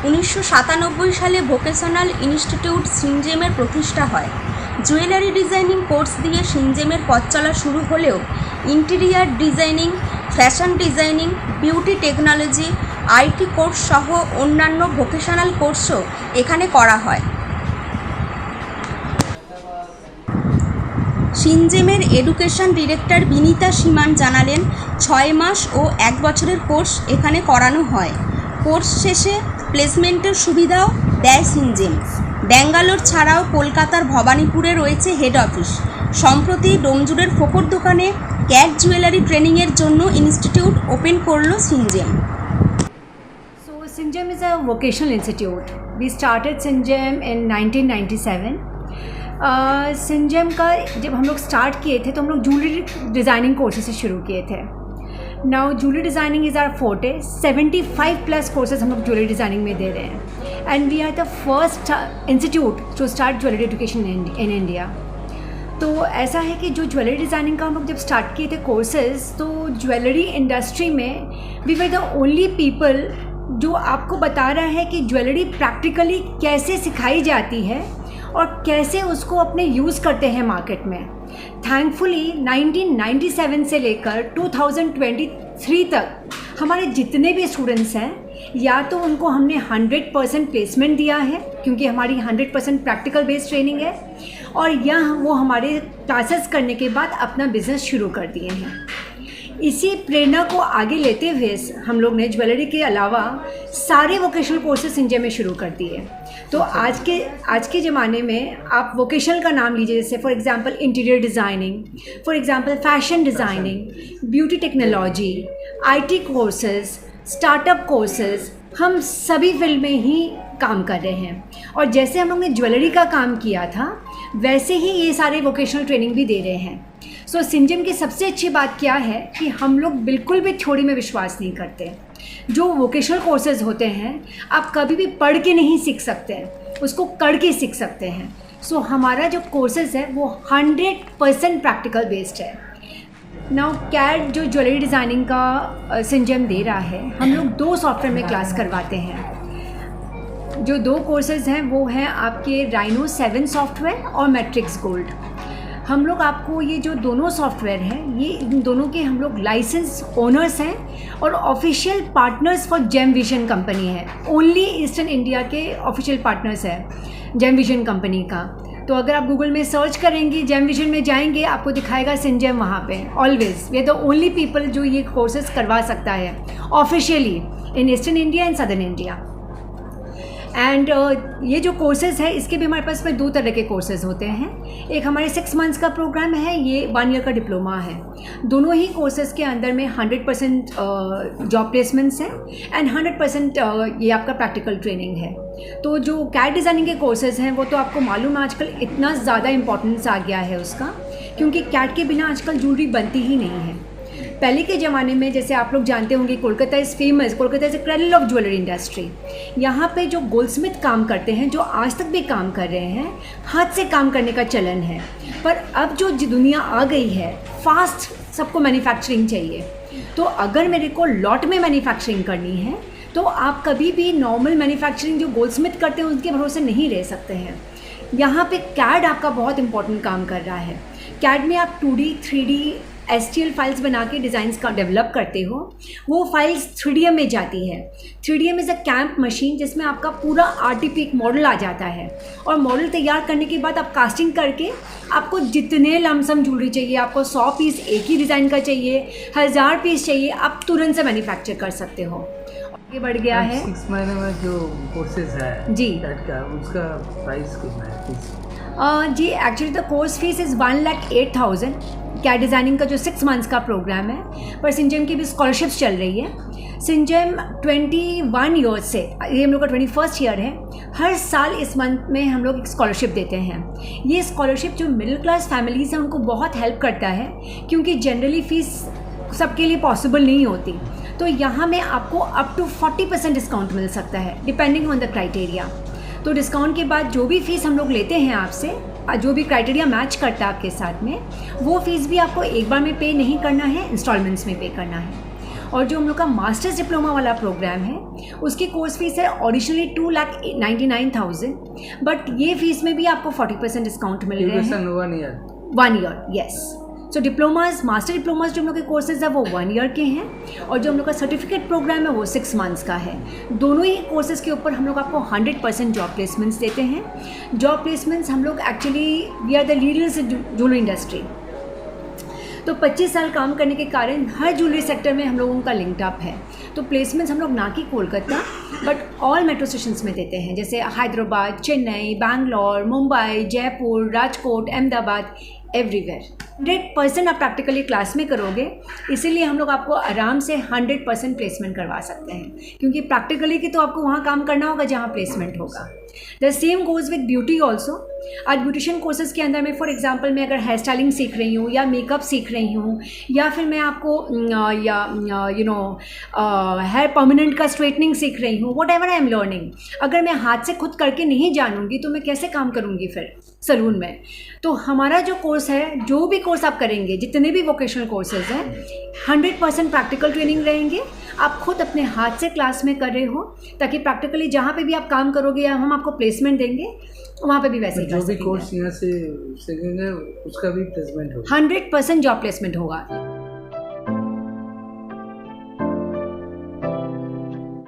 1997 সালে vocational institute সিনজেমের প্রতিষ্ঠা হয়। জুয়েলারি ডিজাইনিং কোর্স দিয়ে সিনজেমের পথ চলা শুরু হলেও interior designing, fashion designing, beauty technology, IT course সহ অন্যান্য ভোকেশনাল কোর্সও এখানে করা হয়। সিনজেমের এডুকেশন ডিরেক্টর বিনীতা সীমান জানালেন, 6 মাস ও 1 বছরের কোর্স এখানে করানো হয়। কোর্স শেষে প্লেসমেন্টের সুবিধাও দেয় সিনজেম। ব্যাঙ্গালোর ছাড়াও কলকাতার ভবানীপুরে রয়েছে হেড অফিস। সম্প্রতি ডোমজুড়ের ফোকর দোকানে ক্যাট জুয়েলারি ট্রেনিংয়ের জন্য ইনস্টিটিউট ওপেন করলো সিনজেম। So Syngem is a vocational institute. We started Syngem in 1997. Syngem का जब हम लोग स्टार्ट किए थे तो हम लोग ज्वेलरी डिज़ाइनिंग कोर्सेज से शुरू किए थे। Now jewellery designing is our forte. 75+ courses हम लोग ज्वेलरी डिज़ाइनिंग में दे रहे हैं and we are the first institute to start jewellery education in India. तो ऐसा है कि जो ज्वेलरी डिज़ाइनिंग का हम लोग जब स्टार्ट किए थे कोर्सेज, तो ज्वेलरी इंडस्ट्री में we were the only people जो आपको बता रहा है कि ज्वेलरी प्रैक्टिकली कैसे सिखाई जाती है और कैसे उसको अपने यूज़ करते हैं मार्केट में। थैंकफुली 1997 से लेकर 2023 तक हमारे जितने भी स्टूडेंट्स हैं, या तो उनको हमने 100% प्लेसमेंट दिया है क्योंकि हमारी 100% प्रैक्टिकल बेस्ड ट्रेनिंग है, और या वो हमारे क्लासेस करने के बाद अपना बिज़नेस शुरू कर दिए हैं। इसी प्रेरणा को आगे लेते हुए हम लोग ने ज्वेलरी के अलावा सारे वोकेशनल कोर्सेज सिंजेम में शुरू कर दिए। तो आज के ज़माने में आप वोकेशनल का नाम लीजिए, जैसे for example interior designing, for example fashion designing, beauty technology, IT courses, startup courses, हम सभी फील्ड में ही काम कर रहे हैं। और जैसे हम लोग ने ज्वेलरी का काम किया था, वैसे ही ये सारे वोकेशनल ट्रेनिंग भी दे रहे हैं। सो सिंजेम की सबसे अच्छी बात क्या है कि हम लोग बिल्कुल भी थ्योरी में विश्वास नहीं करते। जो वोकेशनल कोर्सेज होते हैं आप कभी भी पढ़ के नहीं सीख सकते हैं, उसको कर के सीख सकते हैं। सो हमारा जो कोर्सेज है वो 100% प्रैक्टिकल बेस्ड है। नाउ कैट जो ज्वेलरी डिज़ाइनिंग का सिंजेम दे रहा है, हम लोग 2 सॉफ्टवेयर में क्लास करवाते हैं। जो 2 कोर्सेज हैं वो हैं आपके राइनो 7 सॉफ्टवेयर और मैट्रिक्स गोल्ड। हम लोग आपको ये जो दोनों सॉफ्टवेयर हैं, ये इन दोनों के हम लोग लाइसेंस ओनर्स हैं और official partners for gem vision company है। ओनली ईस्टर्न इंडिया के ऑफिशियल पार्टनर्स है जेम विजन कंपनी का। तो अगर आप गूगल में सर्च करेंगे, जेम विजन में जाएंगे, आपको दिखाएगा सिंजेम वहाँ पे। Always we are the only people जो ये कोर्सेज करवा सकता है officially in eastern India and southern India. And ये जो कोर्सेज़ है इसके भी हमारे पास में 2 तरह के कोर्सेज़ होते हैं। एक हमारे 6 मंथ्स का प्रोग्राम है, ये 1 ईयर का डिप्लोमा है। दोनों ही कोर्सेज़ के अंदर में 100% जॉब प्लेसमेंट्स हैं एंड 100% ये आपका प्रैक्टिकल ट्रेनिंग है। तो जो कैट डिज़ाइनिंग के कोर्सेज़ हैं वो तो आपको मालूम है आजकल इतना ज़्यादा इम्पोर्टेंस आ गया है उसका, क्योंकि कैट के बिना आजकल ज्वेलरी बनती ही नहीं है। पहले के ज़माने में जैसे आप लोग जानते होंगे, Kolkata is famous, Kolkata is a cradle of jewellery industry. यहाँ पे जो गोल्डस्मिथ काम करते हैं, जो आज तक भी काम कर रहे हैं, हाथ से काम करने का चलन है। पर अब जो दुनिया आ गई है, फास्ट सबको मैन्युफैक्चरिंग चाहिए। तो अगर मेरे को लॉट में मैन्युफैक्चरिंग करनी है तो आप कभी भी नॉर्मल मैन्युफैक्चरिंग जो गोल्डस्मिथ करते हैं उनके भरोसे नहीं रह सकते हैं। यहाँ पे कैड आपका बहुत इंपॉर्टेंट काम कर रहा है। कैड में आप 2D, 3D STL फाइल्स बना के डिज़ाइंस का डेवलप करते हो। वो फाइल्स 3DM में जाती है। 3DM is a camp machine जिसमें आपका पूरा RTP एक मॉडल आ जाता है, और मॉडल तैयार करने के बाद आप कास्टिंग करके आपको जितने लमसम ज्वेलरी चाहिए, आपको 100 पीस एक ही डिज़ाइन का चाहिए, 1000 पीस चाहिए, आप तुरंत से मैन्युफैक्चर कर सकते हो। आगे बढ़ गया है 6 महीने में जो कोर्सेज है जी, का उसका प्राइस कितना है? जी actually the course fees is 1,08,000। CAD designing का जो 6 मंथ्स का प्रोग्राम है, पर सिंजेम की भी स्कॉलरशिप्स चल रही है। सिंजेम 21 ईयर्स से, ये हम लोग का 21st ईयर है, हर साल इस मंथ में हम लोग एक स्कॉलरशिप देते हैं। ये स्कॉलरशिप जो मिडिल क्लास फैमिलीज़ हैं उनको बहुत हेल्प करता है, क्योंकि जनरली फ़ीस सबके लिए पॉसिबल नहीं होती। तो यहाँ में आपको अप टू 40% डिस्काउंट मिल सकता है डिपेंडिंग ऑन द क्राइटेरिया। तो डिस्काउंट के बाद जो भी फ़ीस हम लोग लेते हैं आपसे, जो भी क्राइटेरिया मैच करता है आपके साथ में, वो फ़ीस भी आपको एक बार में पे नहीं करना है, इंस्टॉलमेंट्स में पे करना है। और जो हम लोग का मास्टर्स डिप्लोमा वाला प्रोग्राम है उसकी कोर्स फीस है ऑडिशनली 2,99,000, बट ये फीस में भी आपको 40% डिस्काउंट मिल रहे हैं। Duration 1 year. 1 year, yes. So diplomas, master diplomas जो हम लोग के कोर्सेज है वो 1 ईयर के हैं, और जो हम लोग का सर्टिफिकेट प्रोग्राम है वो 6 मंथ्स का है। दोनों ही कोर्सेज़ के ऊपर हम लोग आपको 100% जॉब प्लेसमेंट्स देते हैं। जॉब प्लेसमेंट्स हम लोग actually we are the leaders in jewellery industry. तो 25 साल काम करने के कारण हर ज्वेलरी सेक्टर में हम लोगों का लिंक्ड अप है। तो प्लेसमेंट्स हम लोग ना कि Kolkata but all metro stations में देते हैं, जैसे हैदराबाद, चेन्नई, बैंगलोर, मुंबई, जयपुर, राजकोट, अहमदाबाद, एवरीवेयर। 100% आप प्रैक्टिकली क्लास में करोगे, इसीलिए हम लोग आपको आराम से 100% प्लेसमेंट करवा सकते हैं, क्योंकि प्रैक्टिकली की तो आपको वहाँ काम करना होगा जहाँ प्लेसमेंट होगा। The same goes with beauty also. आज ब्यूटिशियन कोर्सेज़ के अंदर में फॉर एग्जांपल मैं अगर हेयर स्टाइलिंग सीख रही हूँ या मेकअप सीख रही हूँ, या फिर मैं आपको हेयर परमानेंट का स्ट्रेटनिंग सीख रही हूँ, what ever I am learning, अगर मैं हाथ से खुद करके नहीं जानूँगी तो मैं कैसे काम करूँगी फिर सलून में। तो हमारा जो कोर्स है, जो भी कोर्स आप करेंगे, जितने भी वोकेशनल कोर्सेज हैं, 100% प्रैक्टिकल ट्रेनिंग रहेंगे। आप खुद अपने हाथ से क्लास में कर रहे हो, ताकि प्रैक्टिकली जहाँ पे भी आप काम करोगे या हम आपको प्लेसमेंट देंगे वहाँ पे भी वैसे ही जो भी कोर्स यहाँ से सीखेंगे उसका भी प्लेसमेंट होगा। 100% जॉब प्लेसमेंट होगा।